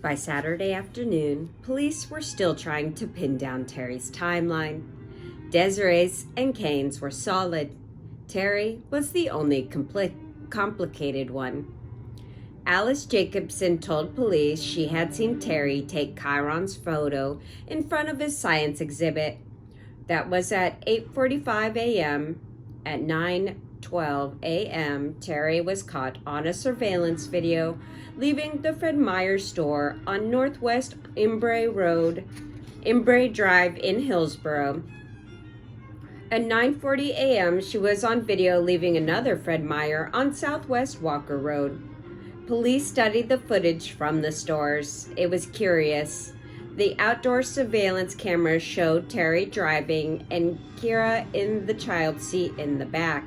By Saturday afternoon, police were still trying to pin down Terry's timeline. Desiree's and Kane's were solid. Terry was the only complicated one. Alice Jacobson told police she had seen Terry take Chiron's photo in front of his science exhibit. That was at 8:45 a.m. At 9:12 a.m., Terry was caught on a surveillance video leaving the Fred Meyer store on Northwest Embry Drive in Hillsboro. At 9:40 a.m., she was on video leaving another Fred Meyer on Southwest Walker Road. Police studied the footage from the stores. It was curious. The outdoor surveillance cameras showed Terry driving and Kira in the child seat in the back.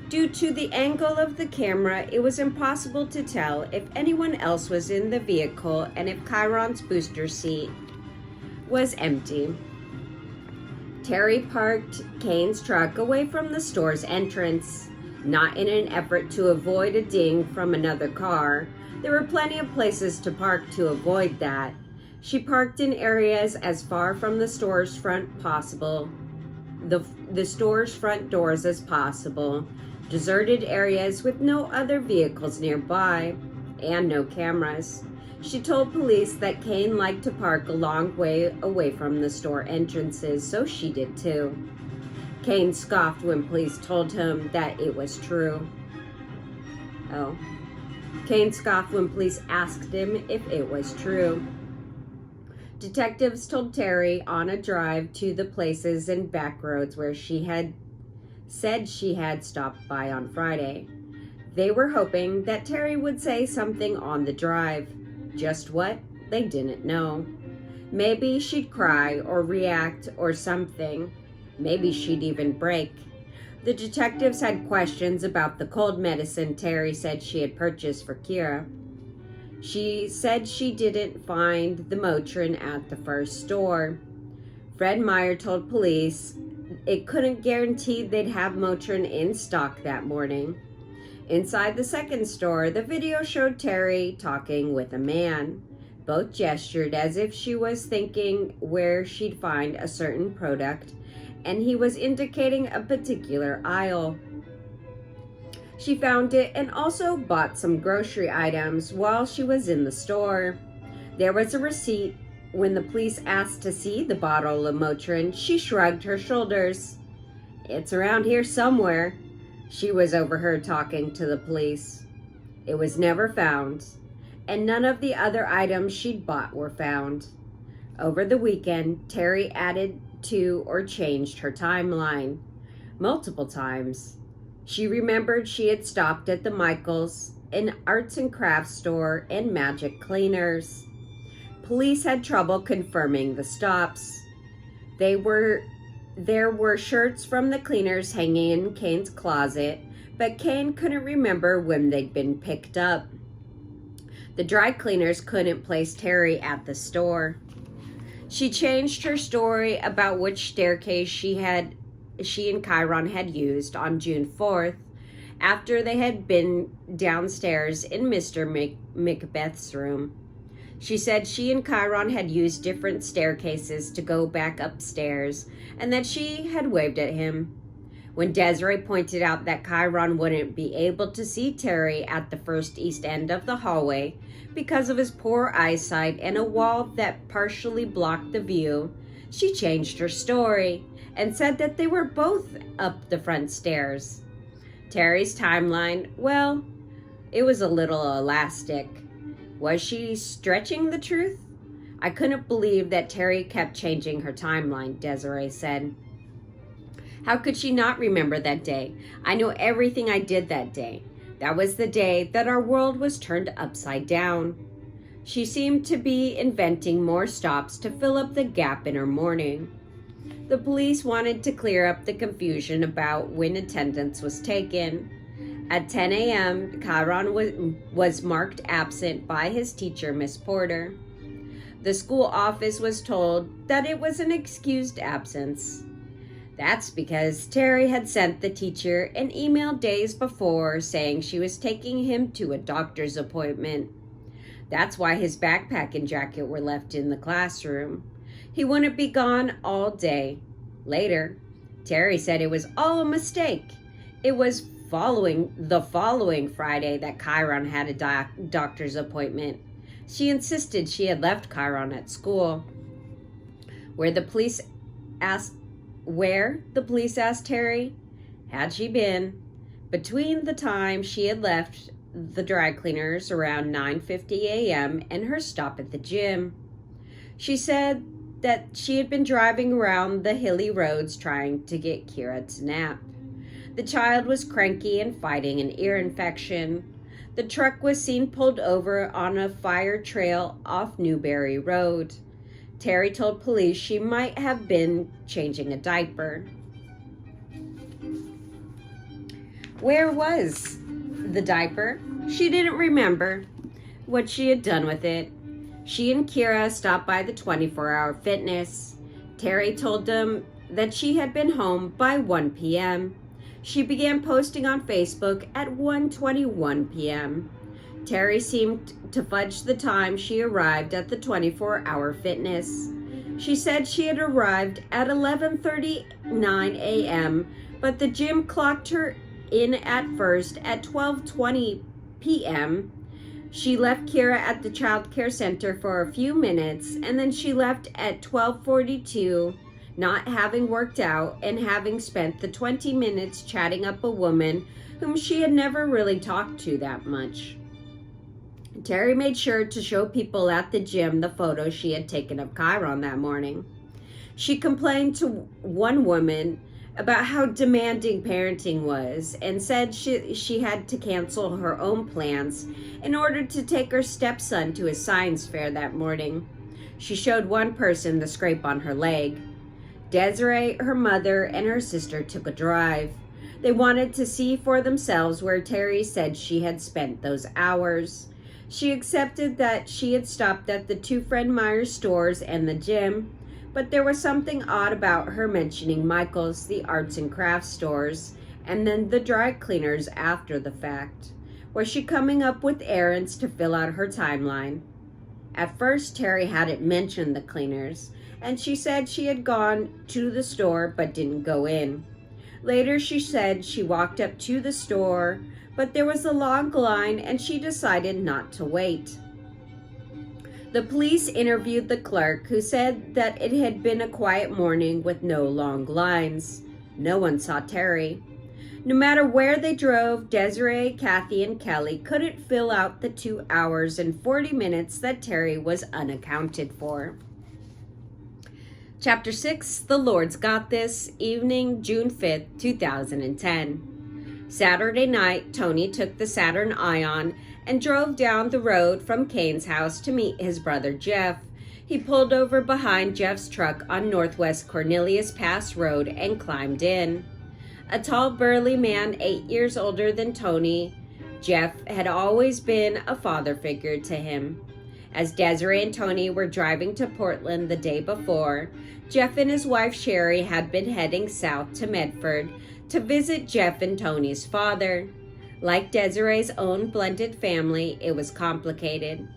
Due to the angle of the camera, it was impossible to tell if anyone else was in the vehicle and if Chiron's booster seat was empty. Terry parked Kane's truck away from the store's entrance, not in an effort to avoid a ding from another car. There were plenty of places to park to avoid that. She parked in areas as far from the store's front possible, the store's front doors as possible, deserted areas with no other vehicles nearby, and no cameras. She told police that Kane liked to park a long way away from the store entrances, so she did too. Kane scoffed when police told him that it was true. Kane scoffed when police asked him if it was true. Detectives told Terry on a drive to the places and back roads where she had said she had stopped by on Friday. They were hoping that Terry would say something on the drive. Just what? They didn't know. Maybe she'd cry or react or something. Maybe she'd even break. The detectives had questions about the cold medicine Terry said she had purchased for Kira. She said she didn't find the Motrin at the first store. Fred Meyer told police it couldn't guarantee they'd have Motrin in stock that morning. Inside the second store, the video showed Terry talking with a man. Both gestured as if she was thinking where she'd find a certain product, and he was indicating a particular aisle. She found it and also bought some grocery items while she was in the store. There was a receipt. When the police asked to see the bottle of Motrin, she shrugged her shoulders. "It's around here somewhere." She was overheard talking to the police. It was never found, and none of the other items she'd bought were found. Over the weekend, Terry added to or changed her timeline multiple times. She remembered she had stopped at the Michaels, an arts and crafts store, and Magic Cleaners. Police had trouble confirming the stops. There were shirts from the cleaners hanging in Kane's closet, but Kane couldn't remember when they'd been picked up. The dry cleaners couldn't place Terry at the store. She changed her story about which staircase she and Chiron had used on June 4th, after they had been downstairs in Mr. Macbeth's room. She said she and Chiron had used different staircases to go back upstairs, and that she had waved at him. When Desiree pointed out that Chiron wouldn't be able to see Terry at the first east end of the hallway because of his poor eyesight and a wall that partially blocked the view, she changed her story and said that they were both up the front stairs. Terry's timeline, well, it was a little elastic. Was she stretching the truth? "I couldn't believe that Terry kept changing her timeline," Desiree said. "How could she not remember that day? I know everything I did that day. That was the day that our world was turned upside down." She seemed to be inventing more stops to fill up the gap in her morning. The police wanted to clear up the confusion about when attendance was taken. At 10 a.m., Chiron was marked absent by his teacher, Miss Porter. The school office was told that it was an excused absence. That's because Terry had sent the teacher an email days before saying she was taking him to a doctor's appointment. That's why his backpack and jacket were left in the classroom. He wouldn't be gone all day. Later, Terry said it was all a mistake. It was the following Friday that Chiron had a doctor's appointment. She insisted she had left Chiron at school. Where the police asked Terry, had she been, between the time she had left the dry cleaners around 9:50 a.m. and her stop at the gym. She said that she had been driving around the hilly roads trying to get Kira to nap. The child was cranky and fighting an ear infection. The truck was seen pulled over on a fire trail off Newberry Road. Terry told police she might have been changing a diaper. Where was the diaper? She didn't remember what she had done with it. She and Kira stopped by the 24-hour fitness. Terry told them that she had been home by 1 p.m. She began posting on Facebook at 1:21 p.m. Terry seemed to fudge the time she arrived at the 24-hour fitness. She said she had arrived at 11:39 a.m., but the gym clocked her in at first at 12:20 p.m. She left Kira at the child care center for a few minutes, and then she left at 12:42, not having worked out and having spent the 20 minutes chatting up a woman whom she had never really talked to that much. Terry made sure to show people at the gym the photo she had taken of Chiron that morning. She complained to one woman about how demanding parenting was and said she had to cancel her own plans in order to take her stepson to his science fair that morning. She showed one person the scrape on her leg. Desiree, her mother, and her sister took a drive. They wanted to see for themselves where Terry said she had spent those hours. She accepted that she had stopped at the two Fred Meyer stores and the gym, but there was something odd about her mentioning Michael's, the arts and crafts stores, and then the dry cleaners after the fact. Was she coming up with errands to fill out her timeline? At first, Terry hadn't mentioned the cleaners, and she said she had gone to the store but didn't go in. Later, she said she walked up to the store, but there was a long line and she decided not to wait. The police interviewed the clerk, who said that it had been a quiet morning with no long lines. No one saw Terry. No matter where they drove, Desiree, Kathy, and Kelly couldn't fill out the 2 hours and 40 minutes that Terry was unaccounted for. Chapter 6, The Lord's Got This, evening, June 5th, 2010. Saturday night, Tony took the Saturn Ion and drove down the road from Kane's house to meet his brother Jeff. He pulled over behind Jeff's truck on Northwest Cornelius Pass Road and climbed in. A tall, burly man 8 years older than Tony, Jeff had always been a father figure to him. As Desiree and Tony were driving to Portland the day before, Jeff and his wife Sherry had been heading south to Medford to visit Jeff and Tony's father. Like Desiree's own blended family, it was complicated.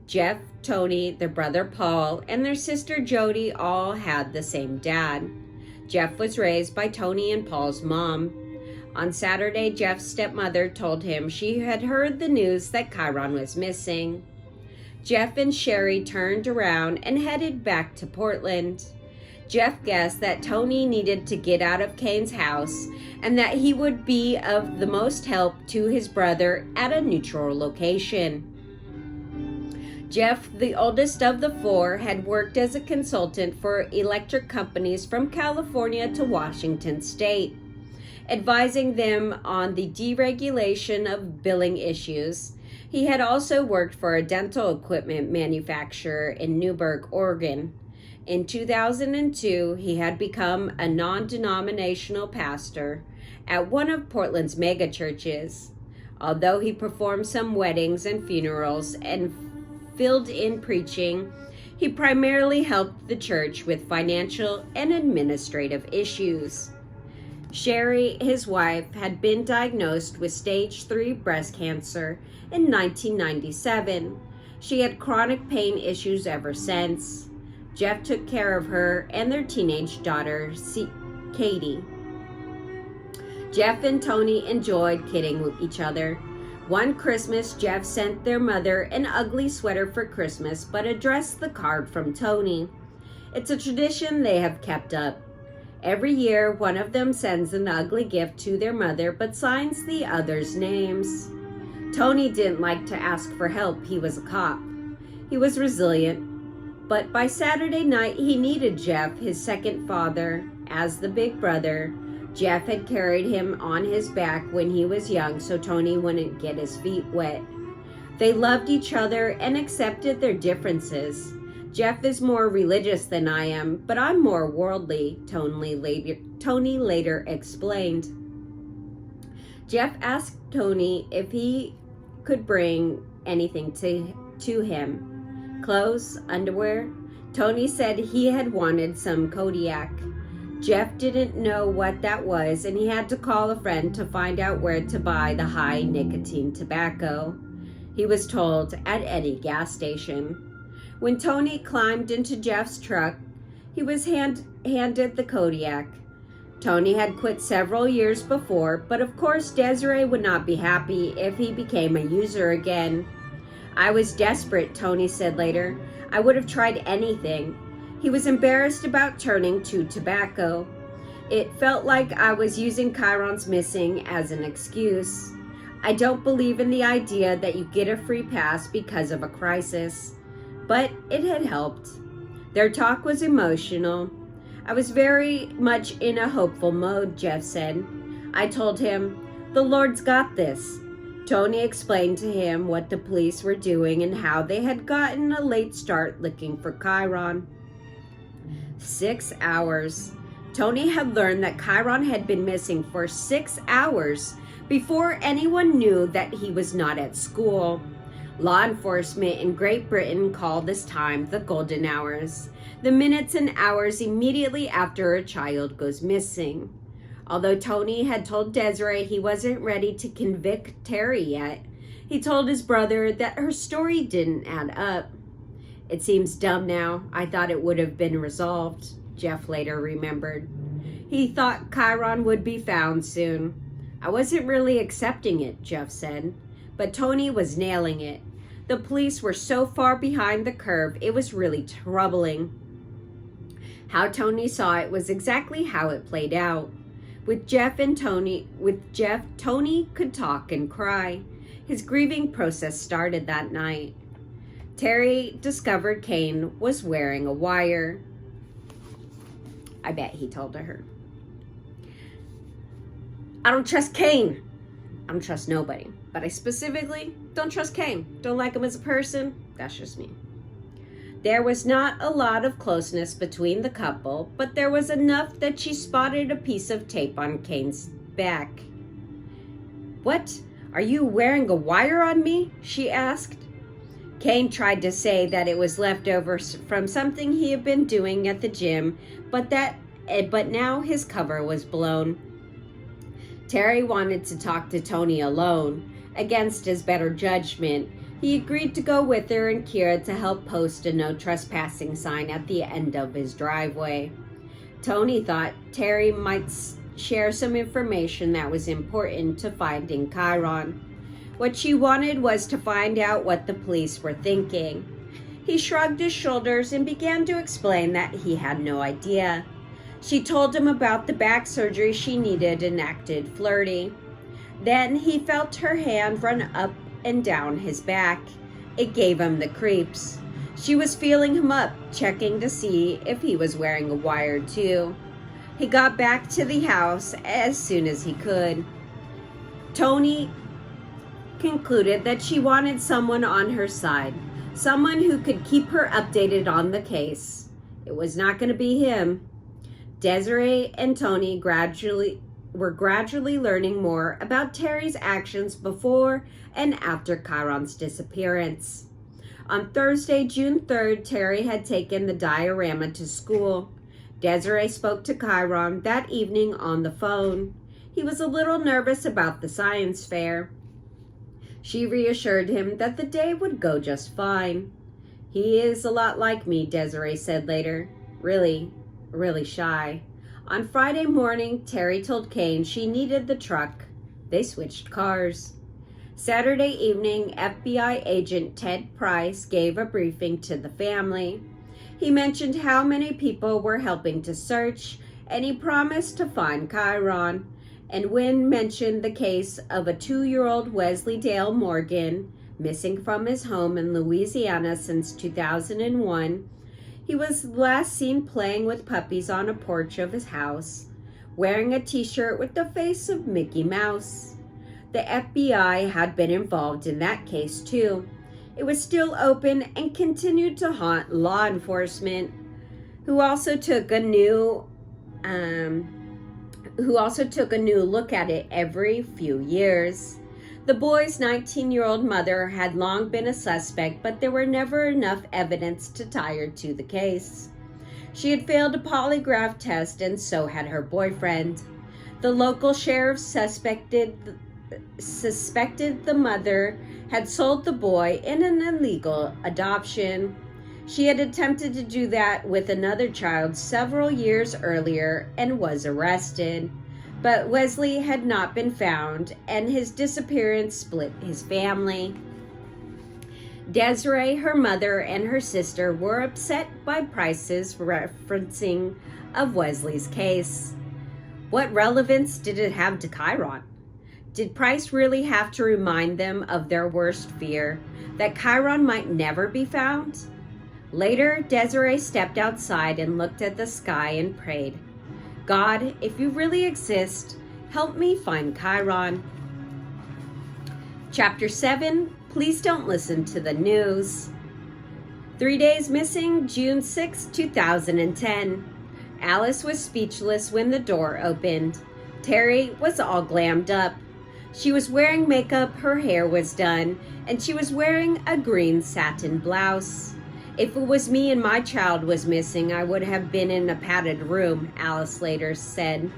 Jeff, Tony, their brother Paul, and their sister Jody all had the same dad. Jeff was raised by Tony and Paul's mom. On Saturday, Jeff's stepmother told him she had heard the news that Chiron was missing. Jeff and Sherry turned around and headed back to Portland. Jeff guessed that Tony needed to get out of Kane's house and that he would be of the most help to his brother at a neutral location. Jeff, the oldest of the four, had worked as a consultant for electric companies from California to Washington State, advising them on the deregulation of billing issues. He had also worked for a dental equipment manufacturer in Newberg, Oregon. In 2002, he had become a non-denominational pastor at one of Portland's megachurches. Although he performed some weddings and funerals and filled in preaching, he primarily helped the church with financial and administrative issues. Sherry, his wife, had been diagnosed with stage 3 breast cancer in 1997. She had chronic pain issues ever since. Jeff took care of her and their teenage daughter, Katie. Jeff and Tony enjoyed kidding with each other. One Christmas, Jeff sent their mother an ugly sweater for Christmas, but addressed the card from Tony. It's a tradition they have kept up. Every year, one of them sends an ugly gift to their mother, but signs the other's names. Tony didn't like to ask for help. He was a cop. He was resilient, but by Saturday night, he needed Jeff, his second father, as the big brother. Jeff had carried him on his back when he was young so Tony wouldn't get his feet wet. They loved each other and accepted their differences. Jeff is more religious than I am, but I'm more worldly, Tony later explained. Jeff asked Tony if he could bring anything to him. Clothes, underwear. Tony said he had wanted some Kodiak. Jeff didn't know what that was, and he had to call a friend to find out where to buy the high nicotine tobacco. He was told at any gas station. When Tony climbed into Jeff's truck, he was handed the Kodiak. Tony had quit several years before, but of course Desiree would not be happy if he became a user again. I was desperate, Tony said later. I would have tried anything. He was embarrassed about turning to tobacco. It felt like I was using Chiron's missing as an excuse. I don't believe in the idea that you get a free pass because of a crisis. But it had helped. Their talk was emotional. I was very much in a hopeful mode, Jeff said. I told him, "The Lord's got this." Tony explained to him what the police were doing and how they had gotten a late start looking for Chiron. 6 hours. Tony had learned that Chiron had been missing for 6 hours before anyone knew that he was not at school. Law enforcement in Great Britain called this time the golden hours, the minutes and hours immediately after a child goes missing. Although Tony had told Desiree he wasn't ready to convict Terry yet, he told his brother that her story didn't add up. It seems dumb now. I thought it would have been resolved, Jeff later remembered. He thought Chiron would be found soon. I wasn't really accepting it, Jeff said, but Tony was nailing it. The police were so far behind the curve, it was really troubling. How Tony saw it was exactly how it played out. With Jeff, Tony could talk and cry. His grieving process started that night. Terry discovered Kane was wearing a wire. I bet he told her. I don't trust Kane. I don't trust nobody. But I specifically don't trust Kane. Don't like him as a person. That's just me. There was not a lot of closeness between the couple, but there was enough that she spotted a piece of tape on Kane's back. "What? Are you wearing a wire on me?" she asked. Kane tried to say that it was leftovers from something he had been doing at the gym, but now his cover was blown. Terry wanted to talk to Tony alone. Against his better judgment, he agreed to go with her and Kira to help post a no trespassing sign at the end of his driveway. Tony thought Terry might share some information that was important to finding Chiron. What she wanted was to find out what the police were thinking. He shrugged his shoulders and began to explain that he had no idea. She told him about the back surgery she needed and acted flirty. Then he felt her hand run up and down his back. It gave him the creeps. She was feeling him up, checking to see if he was wearing a wire too. He got back to the house as soon as he could. Tony concluded that she wanted someone on her side, someone who could keep her updated on the case. It was not going to be him. Desiree and Tony were gradually learning more about Terry's actions before and after Chiron's disappearance. On Thursday, June 3rd, Terry had taken the diorama to school. Desiree spoke to Chiron that evening on the phone. He was a little nervous about the science fair. She reassured him that the day would go just fine. "He is a lot like me," Desiree said later. Really, really shy. On Friday morning, Terry told Kane she needed the truck. They switched cars. Saturday evening, FBI agent Ted Price gave a briefing to the family. He mentioned how many people were helping to search, and he promised to find Chiron. And when mentioned the case of a 2-year-old Wesley Dale Morgan, missing from his home in Louisiana since 2001, he was last seen playing with puppies on a porch of his house, wearing a t-shirt with the face of Mickey Mouse. The FBI had been involved in that case too. It was still open and continued to haunt law enforcement, who also took a new look at it every few years. The boy's 19-year-old mother had long been a suspect, but there were never enough evidence to tie her to the case. She had failed a polygraph test, and so had her boyfriend. The local sheriff suspected the mother had sold the boy in an illegal adoption. She had attempted to do that with another child several years earlier and was arrested. But Wesley had not been found, and his disappearance split his family. Desiree, her mother, and her sister were upset by Price's referencing of Wesley's case. What relevance did it have to Chiron? Did Price really have to remind them of their worst fear, that Chiron might never be found? Later, Desiree stepped outside and looked at the sky and prayed, "God, if you really exist, help me find Chiron." Chapter 7, Please Don't Listen to the News. 3 days missing, June 6, 2010. Alice was speechless when the door opened. Terry was all glammed up. She was wearing makeup, her hair was done, and she was wearing a green satin blouse. "If it was me and my child was missing, I would have been in a padded room," Alice later said.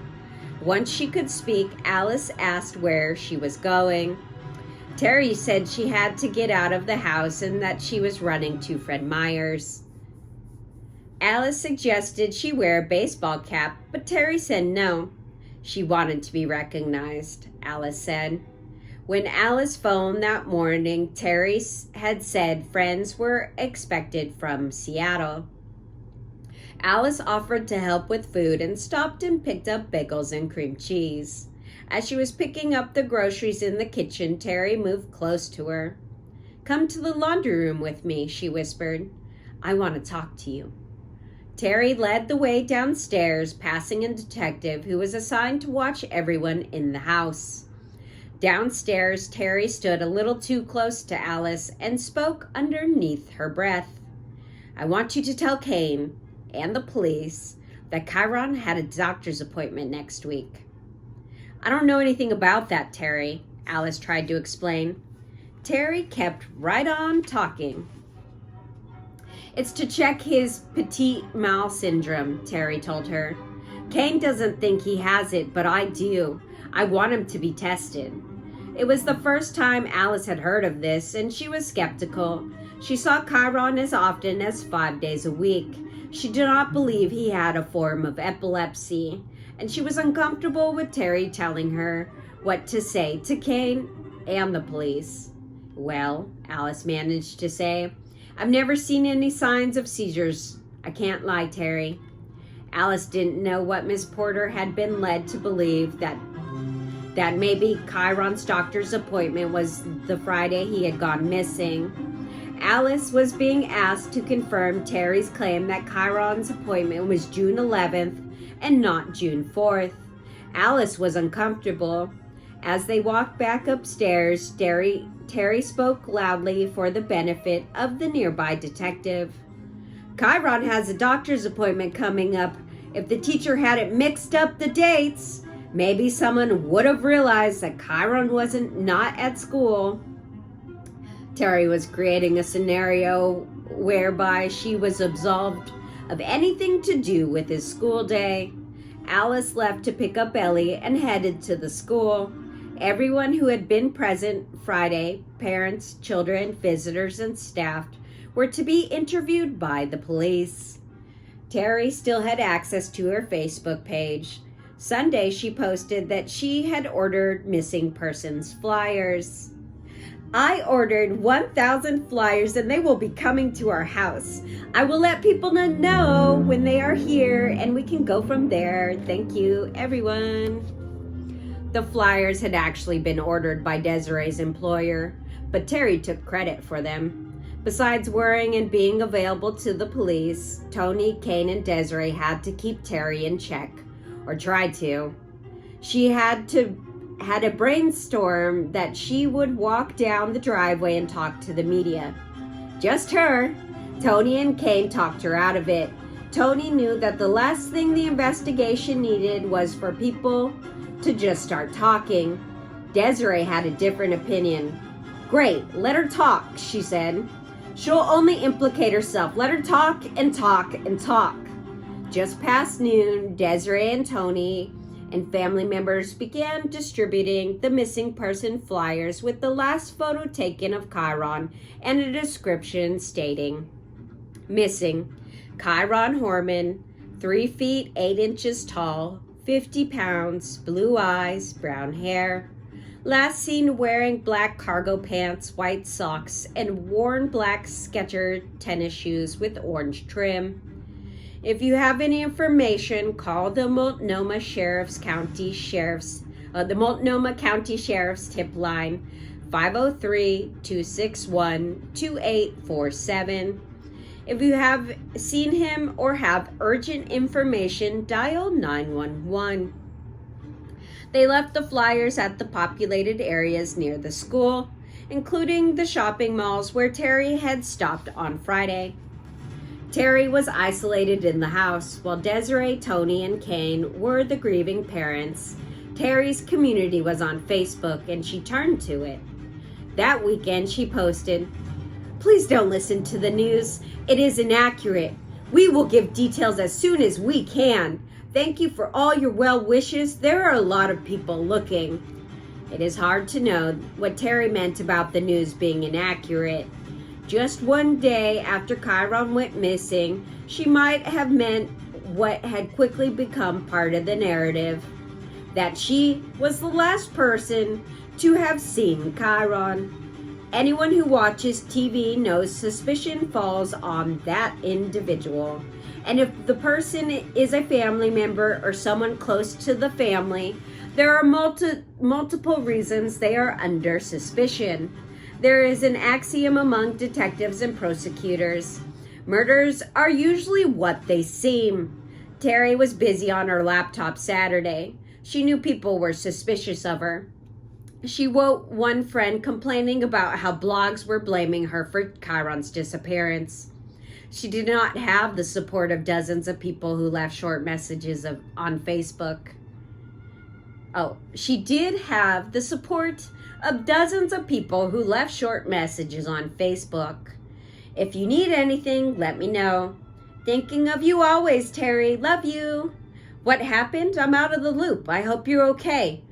Once she could speak, Alice asked where she was going. Terry said she had to get out of the house and that she was running to Fred Meyer's. Alice suggested she wear a baseball cap, but Terry said no. She wanted to be recognized, Alice said. When Alice phoned that morning, Terry had said friends were expected from Seattle. Alice offered to help with food and stopped and picked up bagels and cream cheese. As she was picking up the groceries in the kitchen, Terry moved close to her. "Come to the laundry room with me," she whispered. "I want to talk to you." Terry led the way downstairs, passing a detective who was assigned to watch everyone in the house. Downstairs, Terry stood a little too close to Alice and spoke underneath her breath. "I want you to tell Kane and the police that Chiron had a doctor's appointment next week." "I don't know anything about that, Terry," Alice tried to explain. Terry kept right on talking. "It's to check his petit mal syndrome," Terry told her. "Kane doesn't think he has it, but I do. I want him to be tested." It was the first time Alice had heard of this, and she was skeptical. She saw Chiron as often as 5 days a week. She did not believe he had a form of epilepsy, and she was uncomfortable with Terry telling her what to say to Kane and the police. "Well," Alice managed to say, "I've never seen any signs of seizures. I can't lie, Terry." Alice didn't know what Miss Porter had been led to believe, that maybe Chiron's doctor's appointment was the Friday he had gone missing. Alice was being asked to confirm Terry's claim that Chiron's appointment was June 11th and not June 4th. Alice was uncomfortable. As they walked back upstairs, Terry spoke loudly for the benefit of the nearby detective. "Chiron has a doctor's appointment coming up. If the teacher hadn't mixed up the dates, maybe someone would have realized that Chiron wasn't not at school." Terry was creating a scenario whereby she was absolved of anything to do with his school day. Alice left to pick up Ellie and headed to the school. Everyone who had been present Friday, parents, children, visitors, and staff, were to be interviewed by the police. Terry still had access to her Facebook page. Sunday, she posted that she had ordered missing persons flyers. I ordered 1,000 flyers and they will be coming to our house. I will let people know when they are here and we can go from there. Thank you, everyone. The flyers had actually been ordered by Desiree's employer, but Terry took credit for them. Besides worrying and being available to the police, Tony, Kane, and Desiree had to keep Terry in check, or tried to. She had a brainstorm that she would walk down the driveway and talk to the media. Just her. Tony and Kane talked her out of it. Tony knew that the last thing the investigation needed was for people to just start talking. Desiree had a different opinion. Great, let her talk, she said. She'll only implicate herself. Let her talk and talk and talk. Just past noon, Desiree and Tony and family members began distributing the missing person flyers with the last photo taken of Chiron and a description stating, missing, Chiron Horman, 3 feet 8 inches tall, 50 pounds, blue eyes, brown hair. Last seen wearing black cargo pants, white socks, and worn black Skechers tennis shoes with orange trim. If you have any information, call the Multnomah County Sheriff's tip line 503-261-2847. If you have seen him or have urgent information, dial 911. They left the flyers at the populated areas near the school, including the shopping malls where Terry had stopped on Friday. Terry was isolated in the house, while Desiree, Tony, and Kane were the grieving parents. Terry's community was on Facebook, and she turned to it. That weekend, she posted, "Please don't listen to the news. It is inaccurate. We will give details as soon as we can. Thank you for all your well wishes. There are a lot of people looking." It is hard to know what Terry meant about the news being inaccurate. Just one day after Chiron went missing, she might have meant what had quickly become part of the narrative, that she was the last person to have seen Chiron. Anyone who watches TV knows suspicion falls on that individual. And if the person is a family member or someone close to the family, there are multiple reasons they are under suspicion. There is an axiom among detectives and prosecutors. Murders are usually what they seem. Terry was busy on her laptop Saturday. She knew people were suspicious of her. She wrote one friend complaining about how blogs were blaming her for Chiron's disappearance. She did not have the support of dozens of people who left short messages on Facebook. She did have the support of dozens of people who left short messages on Facebook. If you need anything, let me know. Thinking of you always, Terry. Love you. What happened? I'm out of the loop. I hope you're okay.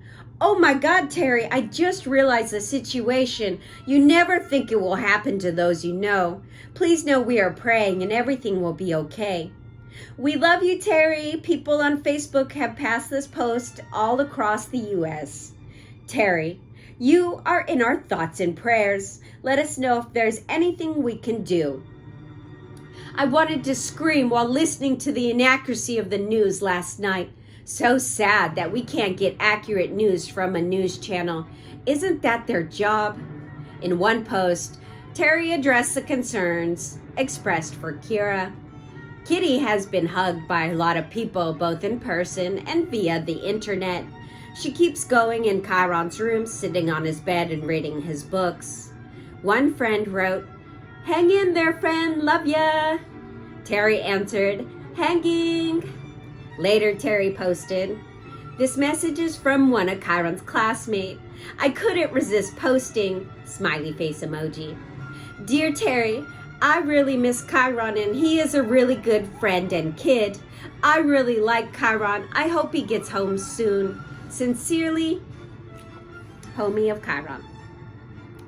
Oh my God, Terry, I just realized the situation. You never think it will happen to those you know. Please know we are praying and everything will be okay. We love you, Terry. People on Facebook have passed this post all across the U.S. Terry, you are in our thoughts and prayers. Let us know if there's anything we can do. I wanted to scream while listening to the inaccuracy of the news last night. So sad that we can't get accurate news from a news channel. Isn't that their job? In one post, Terry addressed the concerns expressed for Kira. Kitty has been hugged by a lot of people, both in person and via the internet. She keeps going in Chiron's room, sitting on his bed and reading his books. One friend wrote, "Hang in there, friend, love ya." Terry answered, "Hanging." Later, Terry posted, "This message is from one of Chiron's classmates. I couldn't resist posting," smiley face emoji. "Dear Terry, I really miss Chiron and he is a really good friend and kid. I really like Chiron. I hope he gets home soon. Sincerely, homie of Chiron.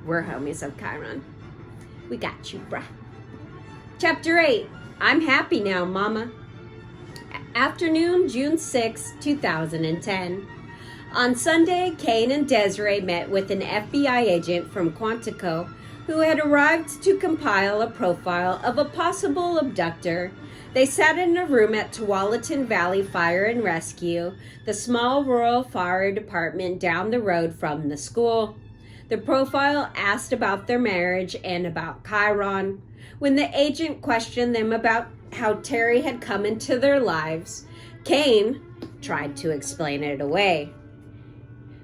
We're homies of Chiron. We got you, bruh. Chapter 8. I'm happy now, mama. Afternoon, June 6, 2010. On Sunday, Kane and Desiree met with an FBI agent from Quantico who had arrived to compile a profile of a possible abductor. They sat in a room at Tualatin Valley Fire and Rescue, the small rural fire department down the road from the school. The profile asked about their marriage and about Chiron. When the agent questioned them about how Terry had come into their lives, Kane tried to explain it away.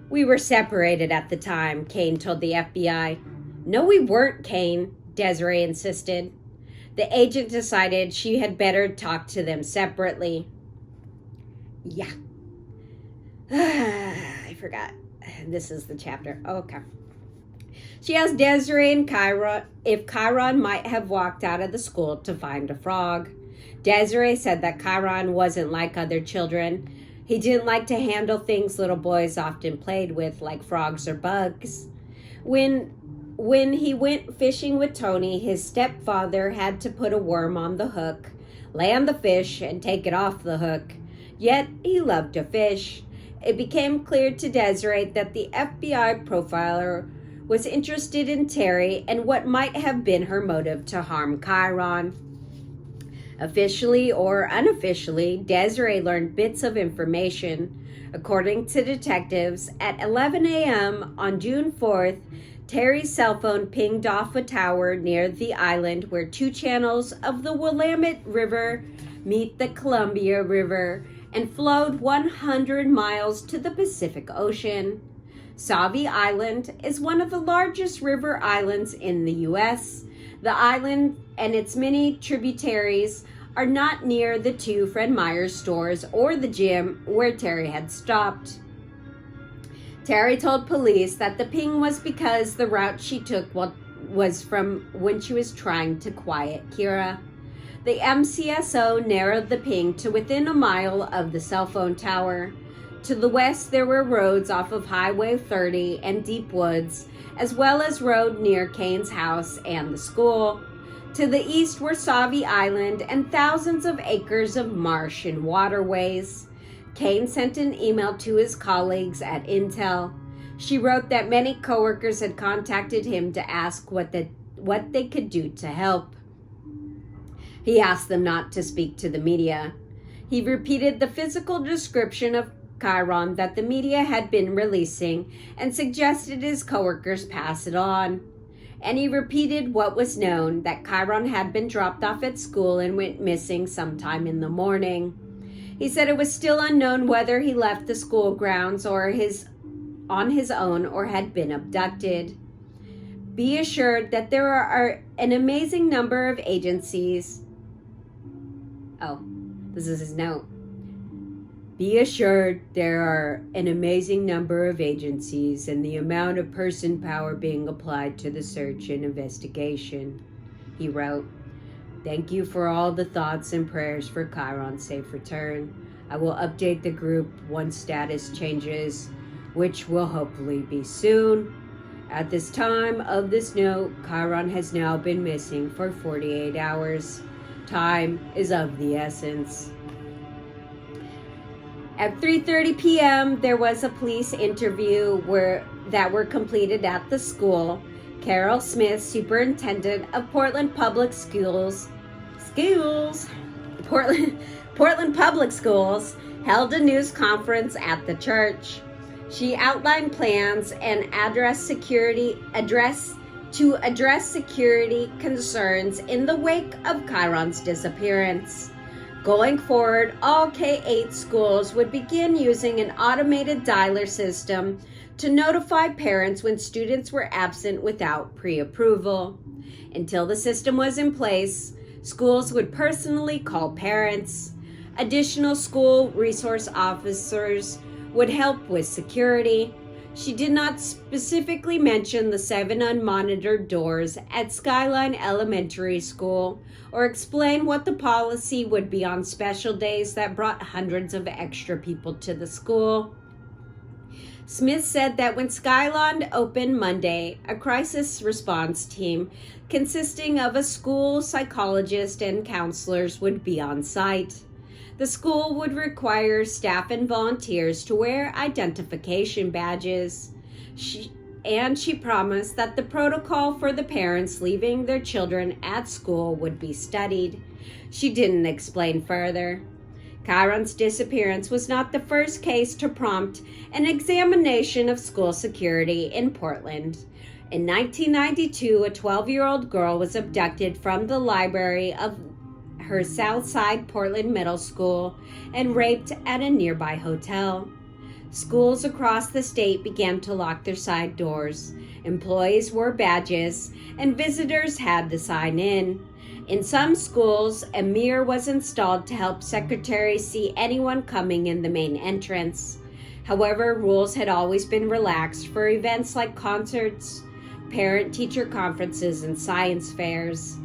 We were separated at the time, Kane told the FBI. No, we weren't, Kane, Desiree insisted. The agent decided she had better talk to them separately. Yeah. I forgot. This is the chapter. Okay. She asked Desiree and Chiron if Chiron might have walked out of the school to find a frog. Desiree said that Chiron wasn't like other children. He didn't like to handle things little boys often played with, like frogs or bugs. When he went fishing with Tony, his stepfather had to put a worm on the hook, land the fish, and take it off the hook. Yet he loved to fish. It became clear to Desiree that the FBI profiler was interested in Terry and what might have been her motive to harm Chiron. Officially or unofficially, Desiree learned bits of information. According to detectives, at 11 a.m. on June 4th, Terry's cell phone pinged off a tower near the island where two channels of the Willamette River meet the Columbia River and flowed 100 miles to the Pacific Ocean. Sauvie Island is one of the largest river islands in the U.S. The island and its many tributaries are not near the two Fred Meyer's stores or the gym where Terry had stopped. Terry told police that the ping was because the route she took was from when she was trying to quiet Kira. The MCSO narrowed the ping to within a mile of the cell phone tower. To the west, there were roads off of Highway 30 and Deep Woods, as well as road near Kane's house and the school. To the east were Sauvie Island and thousands of acres of marsh and waterways. Kane sent an email to his colleagues at Intel. She wrote that many coworkers had contacted him to ask what they could do to help. He asked them not to speak to the media. He repeated the physical description of Chiron that the media had been releasing and suggested his coworkers pass it on. And he repeated what was known, that Chiron had been dropped off at school and went missing sometime in the morning. He said it was still unknown whether he left the school grounds or on his own or had been abducted. Be assured that there are an amazing number of agencies. Oh, this is his note. Be assured there are an amazing number of agencies and the amount of person power being applied to the search and investigation, he wrote. Thank you for all the thoughts and prayers for Chiron's safe return. I will update the group once status changes, which will hopefully be soon. At this time of this note, Chiron has now been missing for 48 hours. Time is of the essence. At 3:30 p.m., there was a police interview that were completed at the school. Carol Smith, superintendent of Portland Public Schools, Portland Public Schools, held a news conference at the church. She outlined plans and address security concerns in the wake of Chiron's disappearance. Going forward, all K-8 schools would begin using an automated dialer system to notify parents when students were absent without pre-approval. Until the system was in place, schools would personally call parents. Additional school resource officers would help with security. She did not specifically mention the 7 unmonitored doors at Skyline Elementary School or explain what the policy would be on special days that brought hundreds of extra people to the school. Smith said that when Skyland opened Monday, a crisis response team consisting of a school psychologist and counselors would be on site. The school would require staff and volunteers to wear identification badges. She promised that the protocol for the parents leaving their children at school would be studied. She didn't explain further. Chiron's disappearance was not the first case to prompt an examination of school security in Portland. In 1992, a 12-year-old girl was abducted from the library of her Southside Portland Middle School and raped at a nearby hotel. Schools across the state began to lock their side doors. Employees wore badges, and visitors had to sign in. In some schools, a mirror was installed to help secretaries see anyone coming in the main entrance. However, rules had always been relaxed for events like concerts, parent-teacher conferences, and science fairs.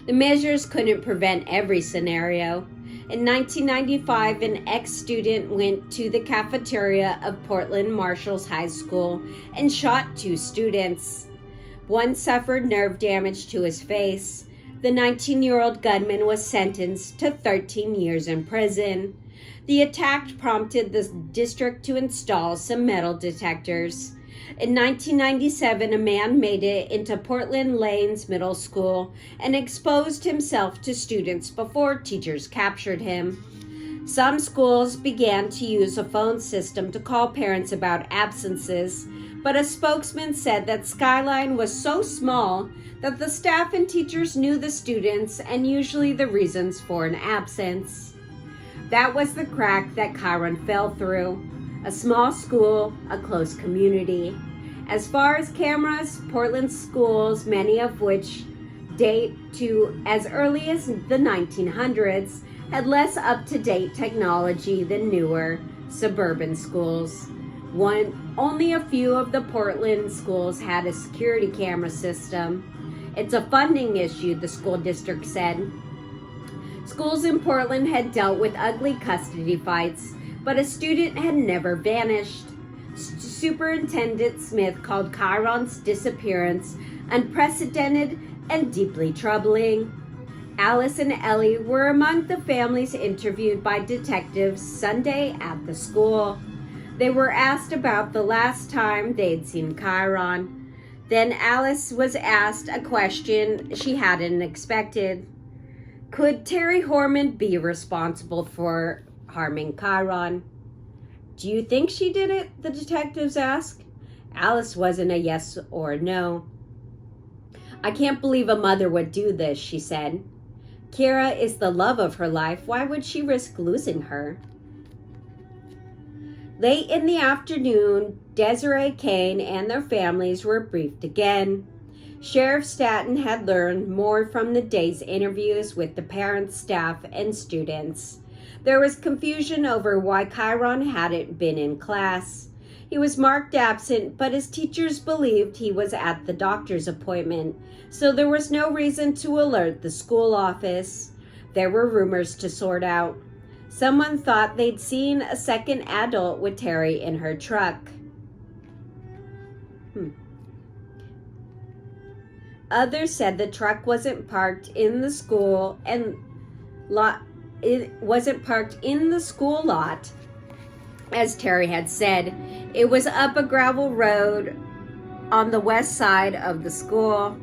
The measures couldn't prevent every scenario. In 1995, an ex-student went to the cafeteria of Portland Marshall's High School and shot 2 students. One suffered nerve damage to his face. The 19-year-old gunman was sentenced to 13 years in prison. The attack prompted the district to install some metal detectors. In 1997, a man made it into Portland Lanes Middle School and exposed himself to students before teachers captured him. Some schools began to use a phone system to call parents about absences, but a spokesman said that Skyline was so small that the staff and teachers knew the students and usually the reasons for an absence. That was the crack that Chiron fell through. A small school, a close community. As far as cameras, Portland schools, many of which date to as early as the 1900s, had less up-to-date technology than newer suburban schools. Only a few of the Portland schools had a security camera system. It's a funding issue, the school district said. Schools in Portland had dealt with ugly custody fights, but a student had never vanished. Superintendent Smith called Chiron's disappearance unprecedented and deeply troubling. Alice and Ellie were among the families interviewed by detectives Sunday at the school. They were asked about the last time they'd seen Chiron. Then Alice was asked a question she hadn't expected. Could Terry Horman be responsible for harming Chiron? Do you think she did it? The detectives asked. Alice wasn't a yes or no. I can't believe a mother would do this, she said. Kira is the love of her life. Why would she risk losing her? Late in the afternoon, Desiree Kane and their families were briefed again. Sheriff Staton had learned more from the day's interviews with the parents, staff, and students. There was confusion over why Chiron hadn't been in class. He was marked absent, but his teachers believed he was at the doctor's appointment, so there was no reason to alert the school office. There were rumors to sort out. Someone thought they'd seen a second adult with Terry in her truck. Others said the truck wasn't parked in the school lot, as Terry had said. It was up a gravel road on the west side of the school.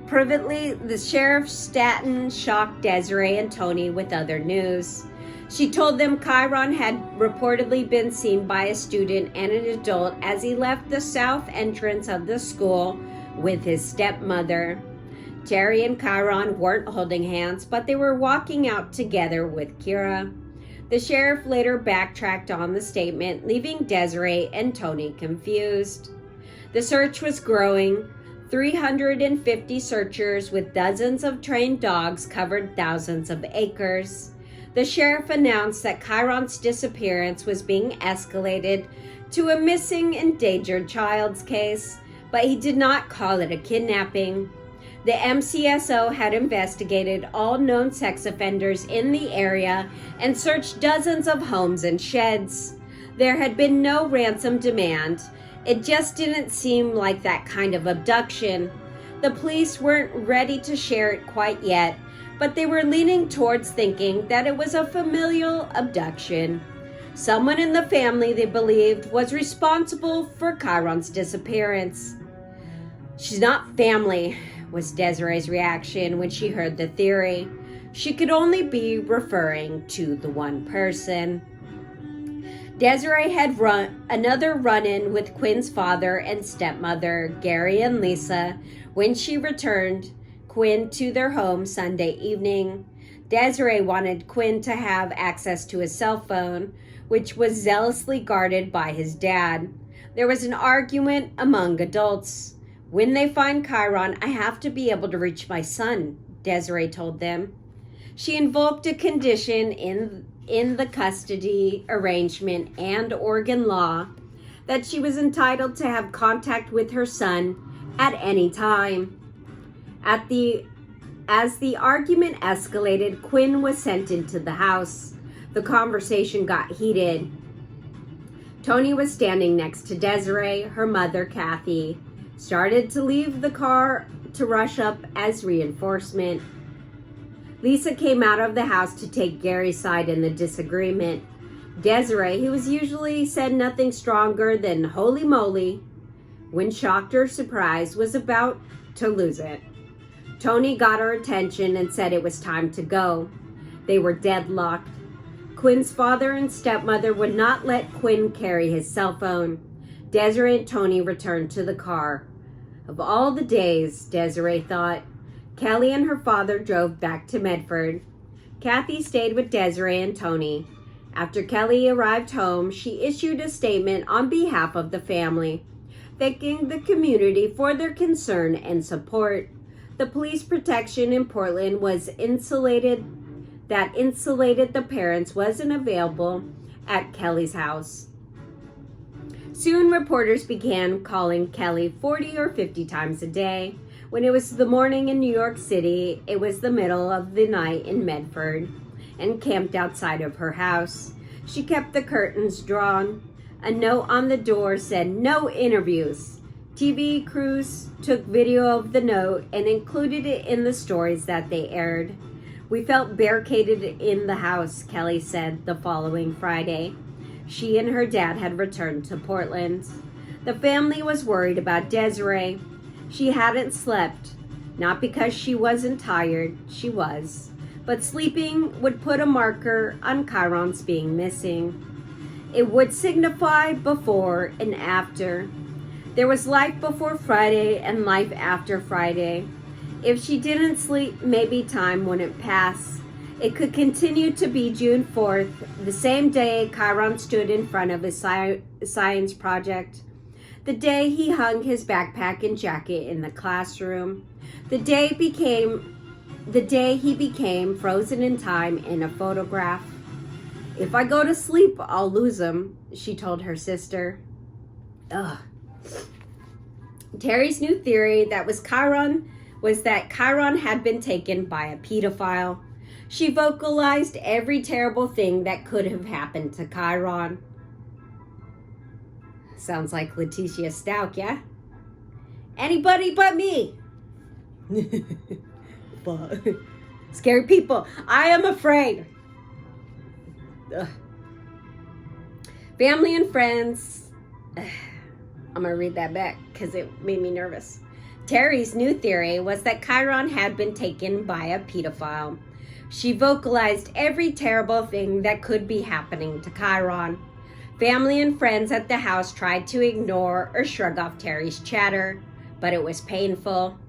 Privately, the Sheriff Staton shocked Desiree and Tony with other news. She told them Chiron had reportedly been seen by a student and an adult as he left the south entrance of the school with his stepmother. Terry and Chiron weren't holding hands, but they were walking out together with Kira. The sheriff later backtracked on the statement, leaving Desiree and Tony confused. The search was growing. 350 searchers with dozens of trained dogs covered thousands of acres. The sheriff announced that Chiron's disappearance was being escalated to a missing endangered child's case, but he did not call it a kidnapping. The MCSO had investigated all known sex offenders in the area and searched dozens of homes and sheds. There had been no ransom demand. It just didn't seem like that kind of abduction. The police weren't ready to share it quite yet, but they were leaning towards thinking that it was a familial abduction. Someone in the family, they believed, was responsible for Chiron's disappearance. "She's not family," was Desiree's reaction when she heard the theory. She could only be referring to the one person. Desiree had another run-in with Quinn's father and stepmother, Gary and Lisa, when she returned Quinn to their home Sunday evening. Desiree wanted Quinn to have access to his cell phone, which was zealously guarded by his dad. There was an argument among adults. "When they find Chiron, I have to be able to reach my son," Desiree told them. She invoked a condition in the custody arrangement and Oregon law that she was entitled to have contact with her son at any time. As the argument escalated, Quinn was sent into the house. The conversation got heated. Tony was standing next to Desiree. Her mother, Kathy, started to leave the car to rush up as reinforcement. Lisa came out of the house to take Gary's side in the disagreement. Desiree, who was usually said nothing stronger than "holy moly," when shocked or surprised, was about to lose it. Tony got her attention and said it was time to go. They were deadlocked. Quinn's father and stepmother would not let Quinn carry his cell phone. Desiree and Tony returned to the car. Of all the days, Desiree thought, Kelly and her father drove back to Medford. Kathy stayed with Desiree and Tony. After Kelly arrived home, she issued a statement on behalf of the family, thanking the community for their concern and support. The police protection in Portland was insulated the parents wasn't available at Kelly's house. Soon reporters began calling Kelly 40 or 50 times a day. When it was the morning in New York City, it was the middle of the night in Medford, and camped outside of her house. She kept the curtains drawn. A note on the door said, "No interviews." TV crews took video of the note and included it in the stories that they aired. "We felt barricaded in the house," Kelly said the following Friday. She and her dad had returned to Portland. The family was worried about Desiree. She hadn't slept, not because she wasn't tired, she was, but sleeping would put a marker on Chiron's being missing. It would signify before and after. There was life before Friday and life after Friday. If she didn't sleep, maybe time wouldn't pass. It could continue to be June 4th, the same day Chiron stood in front of his science project. The day he hung his backpack and jacket in the classroom. The day he became frozen in time in a photograph. "If I go to sleep, I'll lose him," she told her sister. Ugh. Terry's new theory was that Chiron had been taken by a pedophile. She vocalized every terrible thing that could have happened to Chiron. Sounds like Letitia Stout, yeah? Anybody but me. Scary people. I am afraid. Ugh. Family and friends. I'm going to read that back because it made me nervous. Terry's new theory was that Chiron had been taken by a pedophile. She vocalized every terrible thing that could be happening to Chiron. Family and friends at the house tried to ignore or shrug off Terry's chatter, but it was painful.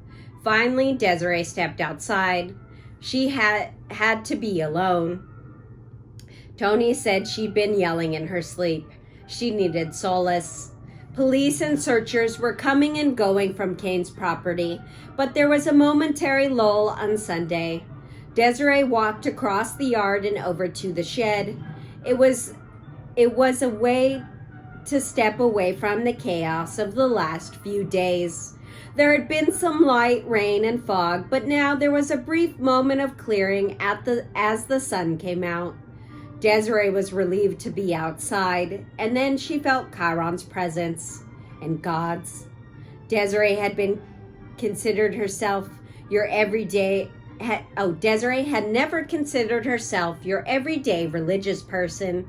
Finally, Desiree stepped outside. She had to be alone. Tony said she'd been yelling in her sleep. She needed solace. Police and searchers were coming and going from Kane's property, but there was a momentary lull on Sunday. Desiree walked across the yard and over to the shed. It was a way to step away from the chaos of the last few days. There had been some light rain and fog, but now there was a brief moment of clearing as the sun came out. Desiree was relieved to be outside, and then she felt Chiron's presence and God's. Desiree had been considered herself your everyday Desiree had never considered herself your everyday religious person.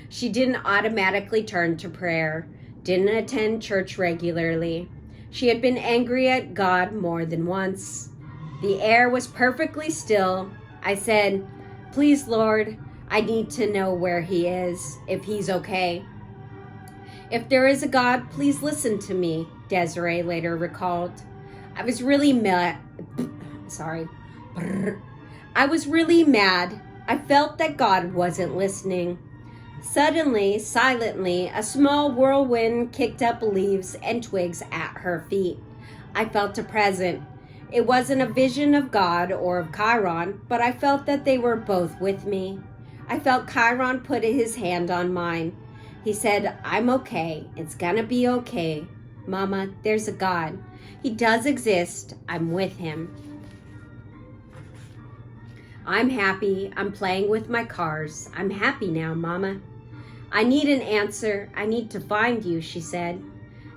She didn't automatically turn to prayer, didn't attend church regularly. She had been angry at God more than once. The air was perfectly still. I said, "Please, Lord, I need to know where he is, if he's okay." "If there is a God, please listen to me," Desiree later recalled. I was really mad. I was really mad. I felt that God wasn't listening. Suddenly, silently, a small whirlwind kicked up leaves and twigs at her feet. I felt a presence. It wasn't a vision of God or of Chiron, but I felt that they were both with me. I felt Chiron put his hand on mine. He said, "I'm okay. It's gonna be okay. Mama, there's a God. He does exist. I'm with him. I'm happy. I'm playing with my cars. I'm happy now, Mama." "I need an answer. I need to find you," she said.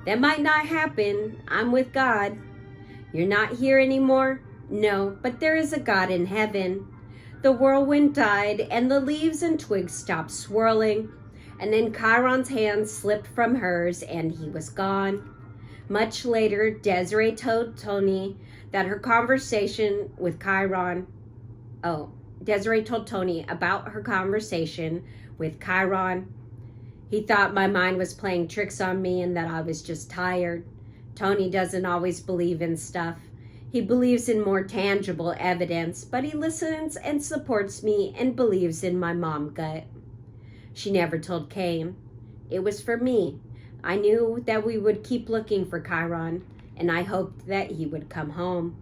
"That might not happen. I'm with God." "You're not here anymore?" "No, but there is a God in heaven." The whirlwind died and the leaves and twigs stopped swirling. And then Chiron's hand slipped from hers and he was gone. Much later, Desiree told Tony that her conversation with Chiron, Desiree told Tony about her conversation with Chiron. "He thought my mind was playing tricks on me and that I was just tired." Tony doesn't always believe in stuff. He believes in more tangible evidence, but he listens and supports me and believes in my mom gut. She never told Kane. It was for me. I knew that we would keep looking for Chiron, and I hoped that he would come home.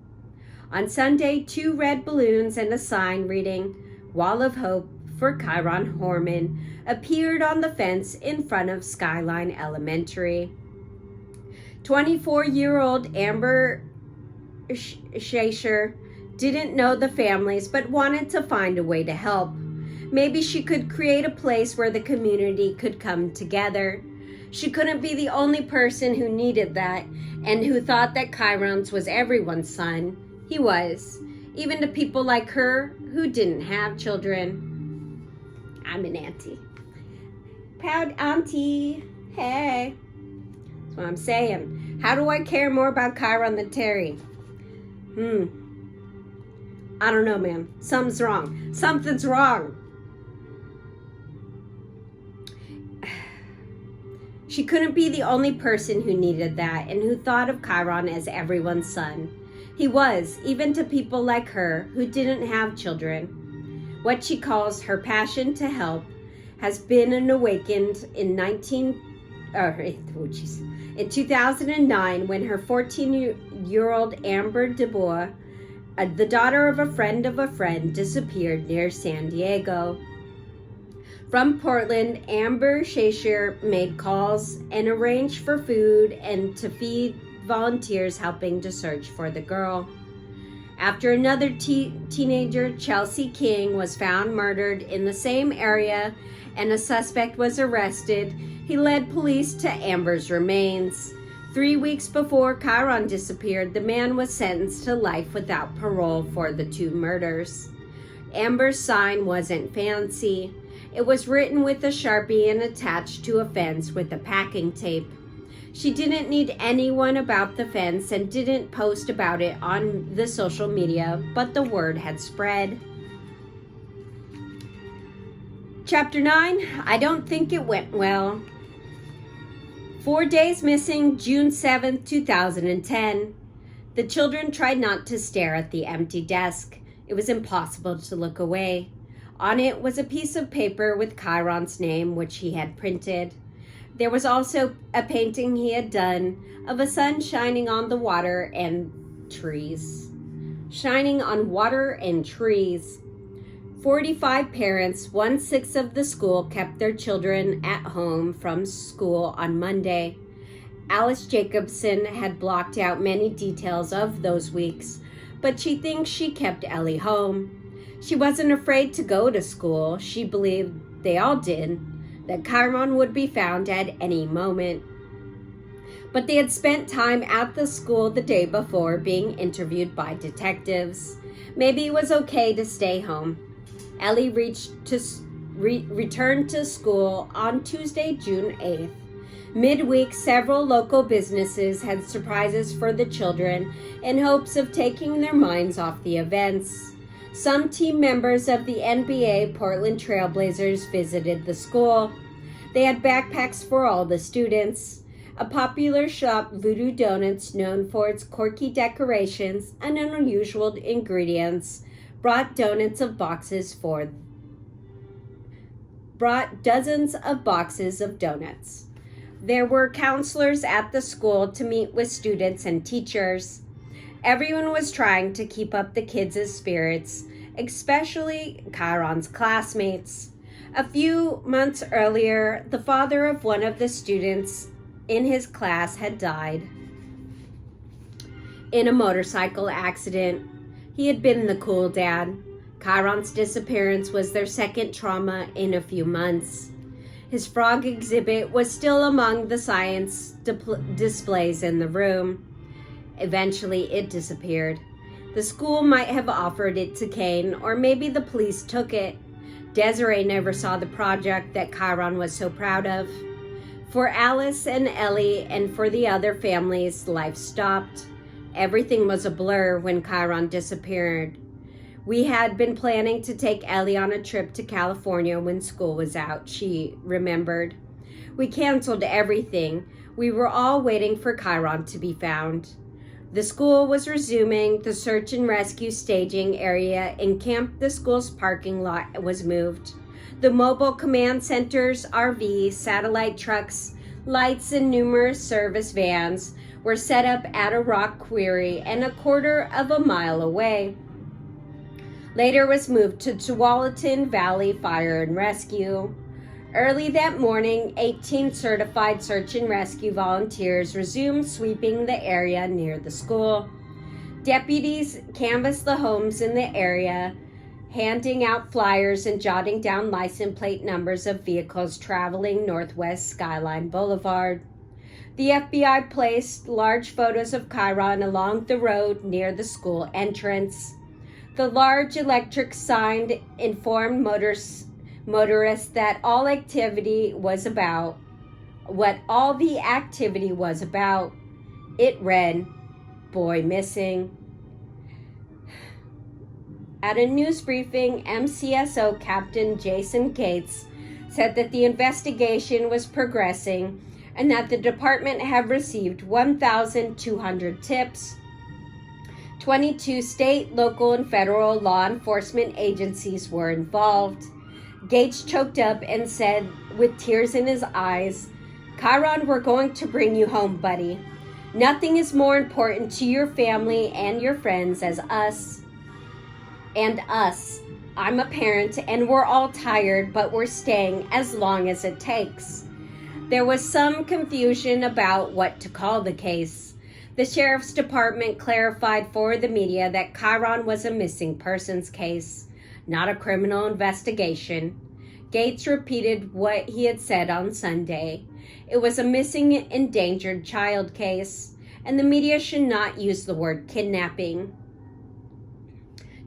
On Sunday, 2 red balloons and a sign reading "Wall of Hope" for Chiron Horman appeared on the fence in front of Skyline Elementary. 24-year-old Amber Shasher didn't know the families but wanted to find a way to help. Maybe she could create a place where the community could come together. She couldn't be the only person who needed that and who thought that Chiron's was everyone's son. He was, even to people like her who didn't have children. I'm an auntie. Proud auntie. Hey. That's what I'm saying. How do I care more about Chiron than Terry? I don't know, man. Something's wrong. Something's wrong. She couldn't be the only person who needed that and who thought of Chiron as everyone's son. He was, even to people like her who didn't have children. What she calls her passion to help has been awakened in 2009 when her 14-year-old Amber DeBoer, the daughter of a friend, disappeared near San Diego. From Portland, Amber Shasher made calls and arranged for food and to feed volunteers helping to search for the girl. After another teenager, Chelsea King, was found murdered in the same area and a suspect was arrested, he led police to Amber's remains. 3 weeks before Chiron disappeared, the man was sentenced to life without parole for the 2 murders. Amber's sign wasn't fancy. It was written with a Sharpie and attached to a fence with a packing tape. She didn't need anyone about the fence and didn't post about it on the social media, but the word had spread. Chapter 9, I don't think it went well. 4 days missing, June 7th, 2010. The children tried not to stare at the empty desk. It was impossible to look away. On it was a piece of paper with Chiron's name, which he had printed. There was also a painting he had done of a sun shining on the water and trees. Shining on water and trees. 45 parents, 1/6 of the school, kept their children at home from school on Monday. Alice Jacobson had blocked out many details of those weeks, but she thinks she kept Ellie home. She wasn't afraid to go to school. She believed they all did, that Chiron would be found at any moment. But they had spent time at the school the day before being interviewed by detectives. Maybe it was okay to stay home. Ellie returned to school on Tuesday, June 8th. Midweek, several local businesses had surprises for the children in hopes of taking their minds off the events. Some team members of the NBA Portland Trail Blazers visited the school. They had backpacks for all the students. A popular shop, Voodoo Donuts, known for its quirky decorations and unusual ingredients, brought dozens of boxes of donuts. There were counselors at the school to meet with students and teachers. Everyone was trying to keep up the kids' spirits, especially Chiron's classmates. A few months earlier, the father of one of the students in his class had died in a motorcycle accident. He had been the cool dad. Chiron's disappearance was their second trauma in a few months. His frog exhibit was still among the science displays in the room. Eventually, it disappeared. The school might have offered it to Kane, or maybe the police took it. Desiree never saw the project that Chiron was so proud of. For Alice and Ellie and for the other families, life stopped. Everything was a blur when Chiron disappeared. We had been planning to take Ellie on a trip to California when school was out, she remembered. We canceled everything. We were all waiting for Chiron to be found. The school was resuming. The search and rescue staging area in the school's parking lot was moved. The mobile command centers, RVs, satellite trucks, lights, and numerous service vans were set up at a rock quarry and a quarter of a mile away. Later was moved to Tualatin Valley Fire and Rescue. Early that morning, 18 certified search and rescue volunteers resumed sweeping the area near the school. Deputies canvassed the homes in the area, handing out flyers and jotting down license plate numbers of vehicles traveling Northwest Skyline Boulevard. The FBI placed large photos of Chiron along the road near the school entrance. The large electric sign informed motorists that all the activity was about. It read, "Boy missing." At a news briefing, MCSO Captain Jason Gates said that the investigation was progressing and that the department had received 1,200 tips. 22 state, local, and federal law enforcement agencies were involved. Gates choked up and said, with tears in his eyes, "Chiron, we're going to bring you home, buddy. Nothing is more important to your family and your friends as us. And us. I'm a parent and we're all tired, but we're staying as long as it takes." There was some confusion about what to call the case. The sheriff's department clarified for the media that Chiron was a missing persons case, not a criminal investigation. Gates repeated what he had said on Sunday. It was a missing endangered child case, and the media should not use the word kidnapping.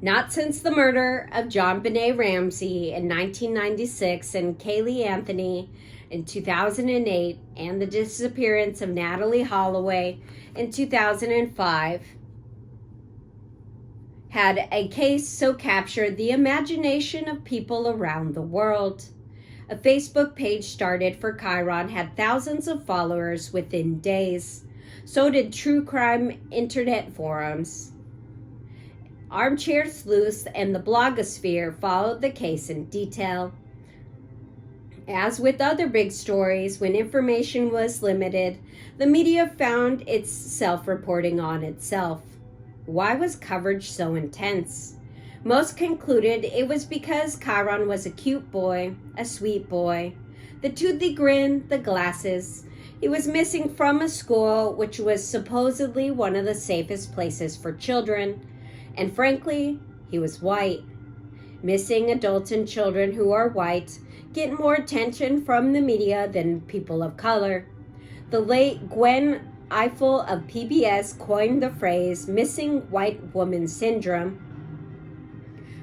Not since the murder of John Benet Ramsey in 1996 and Kaylee Anthony in 2008 and the disappearance of Natalie Holloway in 2005 had a case so captured the imagination of people around the world. A Facebook page started for Chiron had thousands of followers within days. So did true crime internet forums. Armchair Sleuths and the blogosphere followed the case in detail. As with other big stories, when information was limited, the media found its self-reporting on itself. Why was coverage so intense? Most concluded it was because Chiron was a cute boy, a sweet boy. The toothy grin, the glasses. He was missing from a school which was supposedly one of the safest places for children. And frankly, he was white. Missing adults and children who are white get more attention from the media than people of color. The late Gwen Ifill of PBS coined the phrase missing white woman syndrome,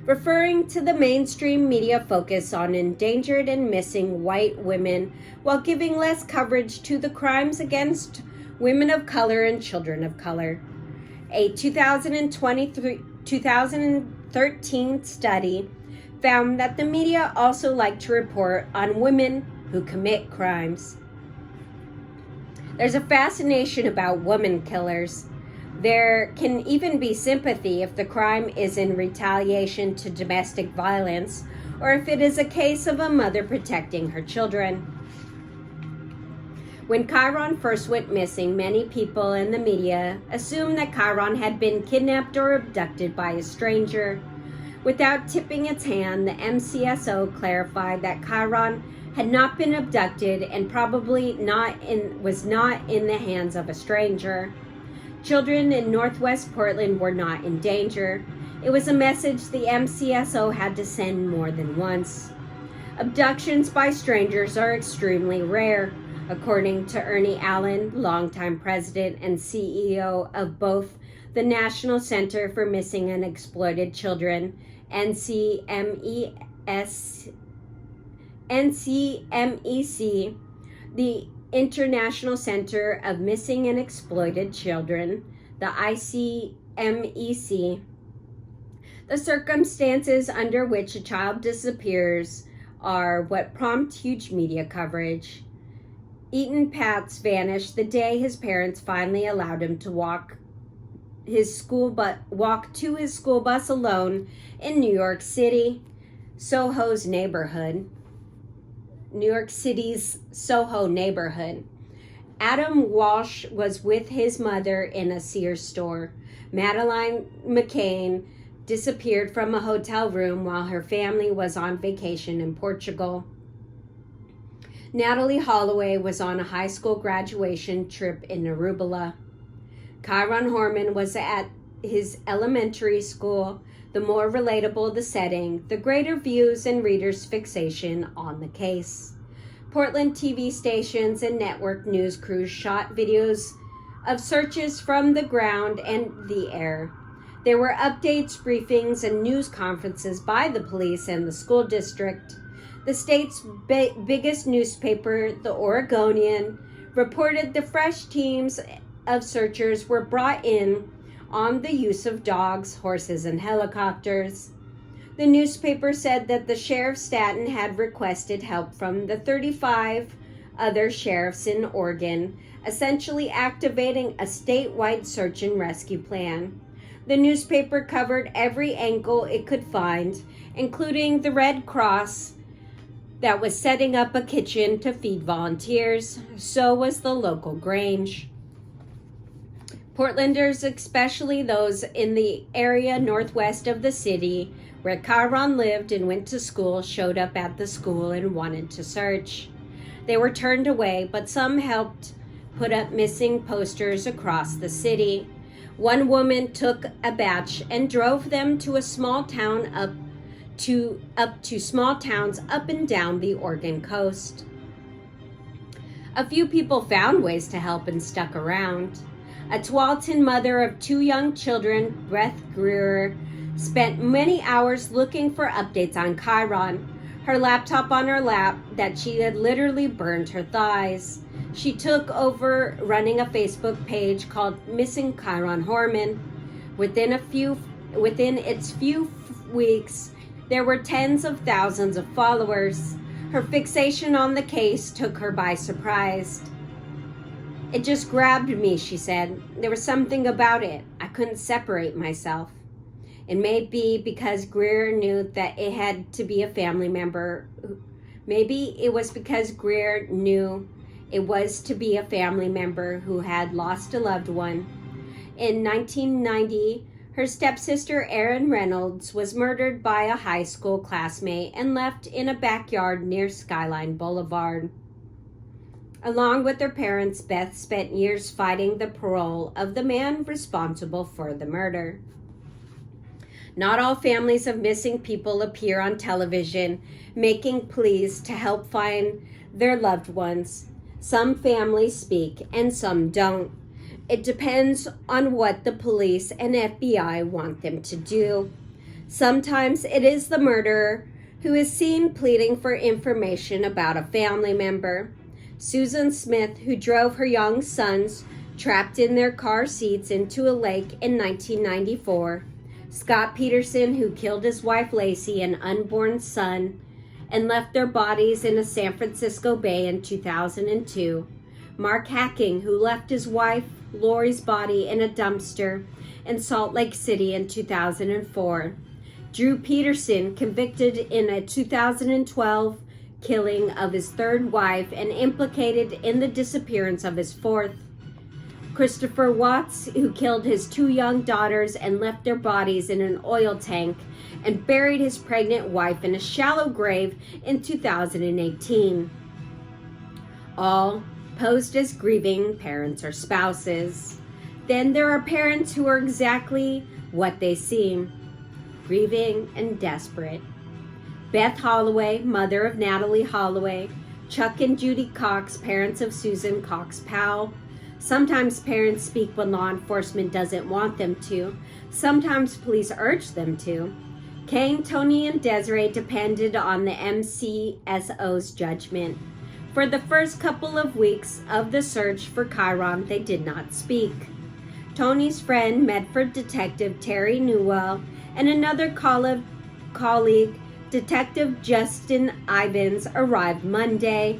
referring to the mainstream media focus on endangered and missing white women while giving less coverage to the crimes against women of color and children of color. A 2013 study found that the media also like to report on women who commit crimes. There's a fascination about woman killers. There can even be sympathy if the crime is in retaliation to domestic violence or if it is a case of a mother protecting her children. When Kyron first went missing, many people in the media assumed that Kyron had been kidnapped or abducted by a stranger. Without tipping its hand, the MCSO clarified that Kyron had not been abducted and probably was not in the hands of a stranger. Children in Northwest Portland were not in danger. It was a message the MCSO had to send more than once. Abductions by strangers are extremely rare, according to Ernie Allen, longtime president and CEO of both the National Center for Missing and Exploited Children, NCMEC, the International Center of Missing and Exploited Children, the ICMEC. The circumstances under which a child disappears are what prompt huge media coverage. Eaton Patz vanished the day his parents finally allowed him to walk to his school bus alone in New York City's Soho neighborhood. Adam Walsh was with his mother in a Sears store. Madeline McCain disappeared from a hotel room while her family was on vacation in Portugal. Natalie Holloway was on a high school graduation trip in Arubala. Kyron Horman was at his elementary school. The more relatable the setting, the greater views and readers' fixation on the case. Portland TV stations and network news crews shot videos of searches from the ground and the air. There were updates, briefings, and news conferences by the police and the school district. The state's biggest newspaper, The Oregonian, reported the fresh teams of searchers were brought in on the use of dogs, horses, and helicopters. The newspaper said that the Sheriff Stanton had requested help from the 35 other sheriffs in Oregon, essentially activating a statewide search and rescue plan. The newspaper covered every angle it could find, including the Red Cross that was setting up a kitchen to feed volunteers. So was the local Grange. Portlanders, especially those in the area northwest of the city where Kyron lived and went to school, showed up at the school and wanted to search. They were turned away, but some helped put up missing posters across the city. One woman took a batch and drove them to a small town up to small towns up and down the Oregon coast. A few people found ways to help and stuck around. A Tualatin mother of 2 young children, Beth Greer, spent many hours looking for updates on Kyron, her laptop on her lap that she had literally burned her thighs. She took over running a Facebook page called Missing Kyron Horman. Within its few weeks, there were tens of thousands of followers. Her fixation on the case took her by surprise. "It just grabbed me," she said. "There was something about it. I couldn't separate myself." It may be because Greer knew that it had to be a family member. Maybe it was because Greer knew it was to be a family member who had lost a loved one. In 1990, her stepsister Erin Reynolds was murdered by a high school classmate and left in a backyard near Skyline Boulevard. Along with her parents, Beth spent years fighting the parole of the man responsible for the murder. Not all families of missing people appear on television, making pleas to help find their loved ones. Some families speak and some don't. It depends on what the police and FBI want them to do. Sometimes it is the murderer who is seen pleading for information about a family member. Susan Smith, who drove her young sons trapped in their car seats into a lake in 1994. Scott Peterson, who killed his wife Lacey and unborn son and left their bodies in a San Francisco bay in 2002. Mark Hacking, who left his wife Lori's body in a dumpster in Salt Lake City in 2004. Drew Peterson, convicted in a 2012 killing of his third wife and implicated in the disappearance of his fourth. Christopher Watts, who killed his 2 young daughters and left their bodies in an oil tank and buried his pregnant wife in a shallow grave in 2018. All posed as grieving parents or spouses. Then there are parents who are exactly what they seem, grieving and desperate. Beth Holloway, mother of Natalie Holloway, Chuck and Judy Cox, parents of Susan Cox Powell. Sometimes parents speak when law enforcement doesn't want them to. Sometimes police urge them to. Kane, Tony, and Desiree depended on the MCSO's judgment. For the first couple of weeks of the search for Chiron, they did not speak. Tony's friend, Medford detective Terry Newell, and another colleague, Detective Justin Ivins, arrived Monday.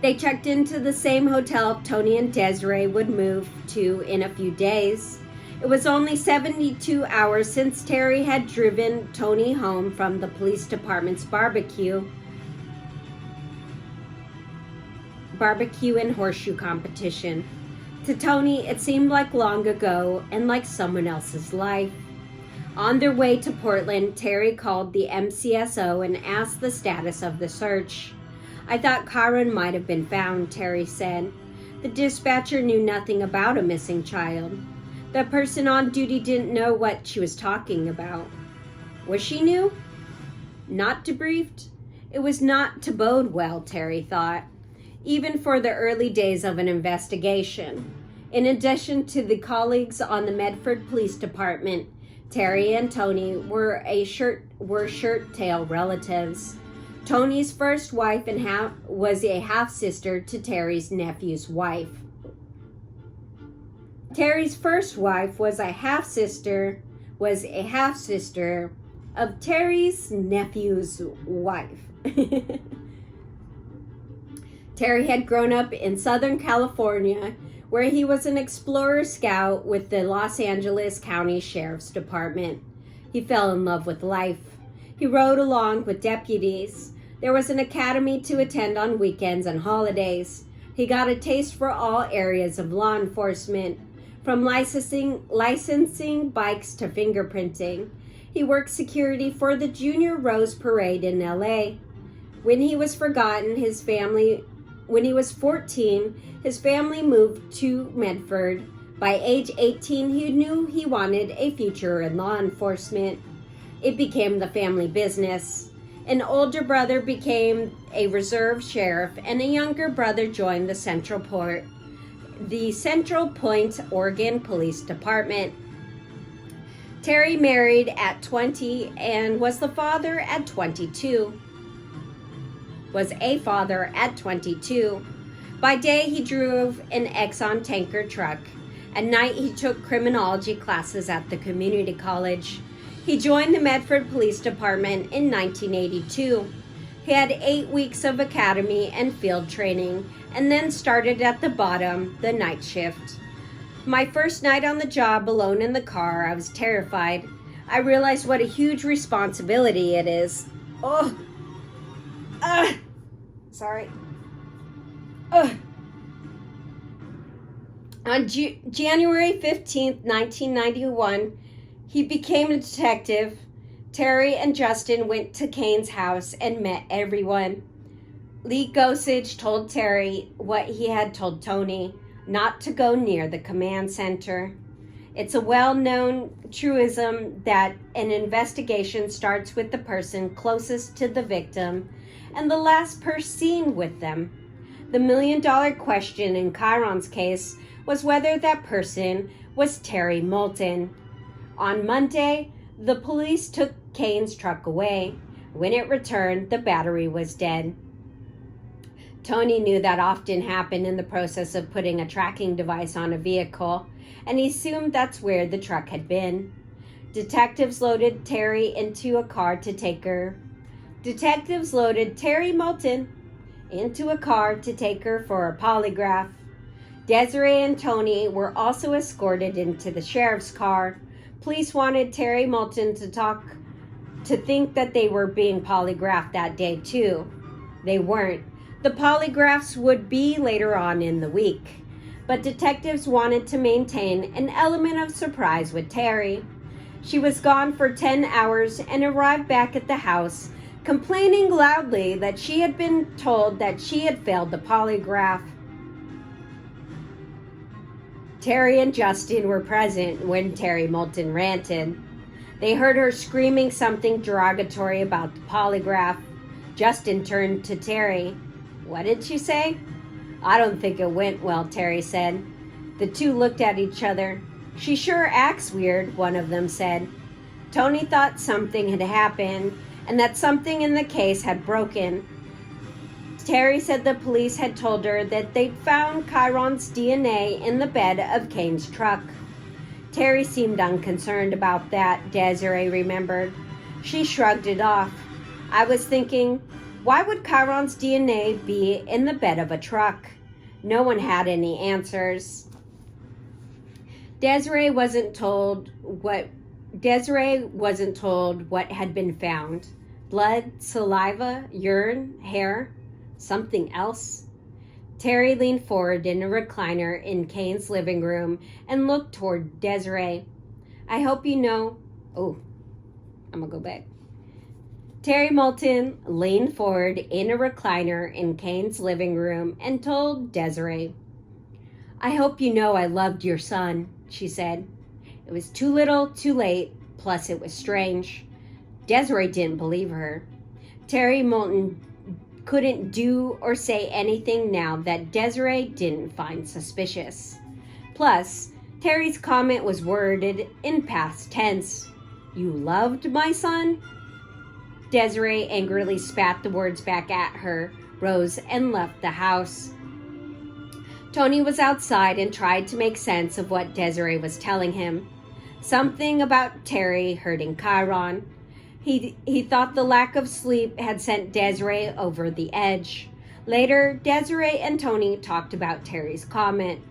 They checked into the same hotel Tony and Desiree would move to in a few days. It was only 72 hours since Terry had driven Tony home from the police department's barbecue and horseshoe competition. To Tony, it seemed like long ago and like someone else's life. On their way to Portland, Terry called the MCSO and asked the status of the search. I thought Chiron might have been found, Terry said. The dispatcher knew nothing about a missing child. The person on duty didn't know what she was talking about. Was she new? Not debriefed? It was not to bode well, Terry thought, even for the early days of an investigation. In addition to the colleagues on the Medford Police Department, Terry and Tony were shirt-tail relatives. Tony's first wife was a half-sister to Terry's nephew's wife. Terry's first wife was a half-sister of Terry's nephew's wife. Terry had grown up in Southern California, where he was an explorer scout with the Los Angeles County Sheriff's Department. He fell in love with life. He rode along with deputies. There was an academy to attend on weekends and holidays. He got a taste for all areas of law enforcement, from licensing bikes to fingerprinting. He worked security for the Junior Rose Parade in LA. When he was 14, his family moved to Medford. By age 18, he knew he wanted a future in law enforcement. It became the family business. An older brother became a reserve sheriff, and a younger brother joined the Central Point, Oregon Police Department. Terry married at 20 and was a father at 22. By day, he drove an Exxon tanker truck. At night, he took criminology classes at the community college. He joined the Medford Police Department in 1982. He had 8 weeks of academy and field training, and then started at the bottom, the night shift. My first night on the job, alone in the car, I was terrified. I realized what a huge responsibility it is. On January 15th, 1991, he became a detective. Terry and Justin went to Kane's house and met everyone. Lee Gosage told Terry what he had told Tony, not to go near the command center. It's a well-known truism that an investigation starts with the person closest to the victim and the last person seen with them. The million-dollar question in Chiron's case was whether that person was Terry Moulton. On Monday, the police took Kane's truck away. When it returned, the battery was dead. Tony knew that often happened in the process of putting a tracking device on a vehicle, and he assumed that's where the truck had been. Detectives loaded Terry into a car to take her. Detectives loaded Terry Moulton into a car to take her for a polygraph. Desiree and Tony were also escorted into the sheriff's car. Police wanted Terry Moulton to think that they were being polygraphed that day too. They weren't. The polygraphs would be later on in the week, but detectives wanted to maintain an element of surprise with Terry. She was gone for 10 hours and arrived back at the house, complaining loudly that she had been told that she had failed the polygraph. Terry and Justin were present when Terry Moulton ranted. They heard her screaming something derogatory about the polygraph. Justin turned to Terry. "What did she say?" "I don't think it went well," Terry said. The two looked at each other. "She sure acts weird," one of them said. Tony thought something had happened and that something in the case had broken. Terry said the police had told her that they'd found Chiron's DNA in the bed of Kane's truck. Terry seemed unconcerned about that, Desiree remembered. She shrugged it off. "I was thinking, why would Chiron's DNA be in the bed of a truck?" No one had any answers. Desiree wasn't told what had been found. Blood, saliva, urine, hair, something else. Terry leaned forward in a recliner in Kane's living room and looked toward Desiree. "I hope you know..." Oh, I'm gonna go back. Terry Moulton leaned forward in a recliner in Kane's living room and told Desiree, "I hope you know I loved your son," she said. It was too little, too late, plus it was strange. Desiree didn't believe her. Terry Moulton couldn't do or say anything now that Desiree didn't find suspicious. Plus, Terry's comment was worded in past tense. "You loved my son?" Desiree angrily spat the words back at her, rose, and left the house. Tony was outside and tried to make sense of what Desiree was telling him. Something about Terry hurting Chiron. He thought the lack of sleep had sent Desiree over the edge. Later, Desiree and Tony talked about Terry's comment.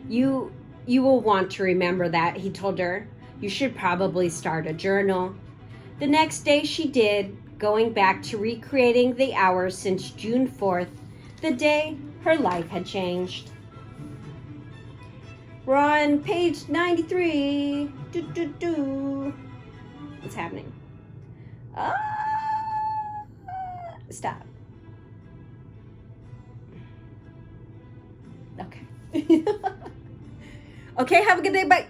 You will want to remember that," he told her. "You should probably start a journal." The next day she did, going back to recreating the hours since June 4th, the day her life had changed. We're on page 93. What's happening? Stop. Okay. Okay, have a good day. Bye.